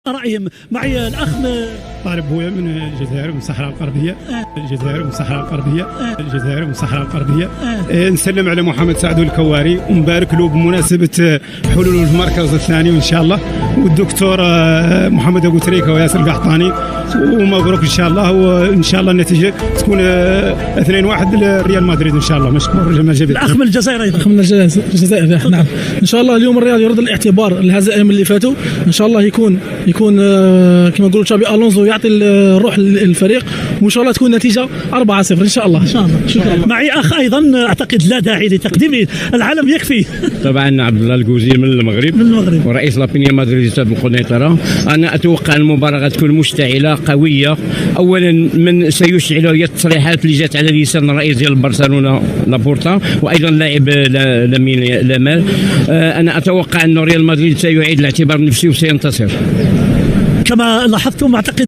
رأيهم. معي الأخ طالب بويا من الجزائر من الصحراء الغربية. الجزائر من الصحراء الغربية. الجزائر من الصحراء الغربية. نسلم على محمد سعد الكواري ونبارك له بمناسبة حلول المركز الثاني وإن شاء الله، والدكتور محمد أبو تريكة وياسر القحطاني، ومبروك إن شاء الله. وإن شاء الله النتيجة تكون 2-1 لريال مدريد إن شاء الله. مشكور جمال جبل. الأخ من الجزائر أيضا. الأخ من الجزائر نعم. إن شاء الله اليوم الريال يرد الاعتبار الهزائم اللي فاتوا، إن شاء الله يكون كما نقولوا تشابي ألونزو يعطي الروح للفريق، وإن شاء الله تكون نتيجة 4-0 إن شاء الله. إن شاء الله. شكرا. معي أخ أيضا أعتقد لا داعي لتقديمه، العلم يكفي. طبعا عبد الله القوزي من المغرب ورئيس لابينيا مدريدية بالقنيطرة. أنا أتوقع المباراة تكون مشتعلة قوية. أولا من سيشعل هي التصريحات اللي جات على لسان الرئيس ديال برشلونة لابورتا، وأيضا اللاعب لامين يامال. أنا أتوقع أن ريال مدريد سيعيد الاعتبار النفسي وسينتصر. كما لاحظتم أعتقد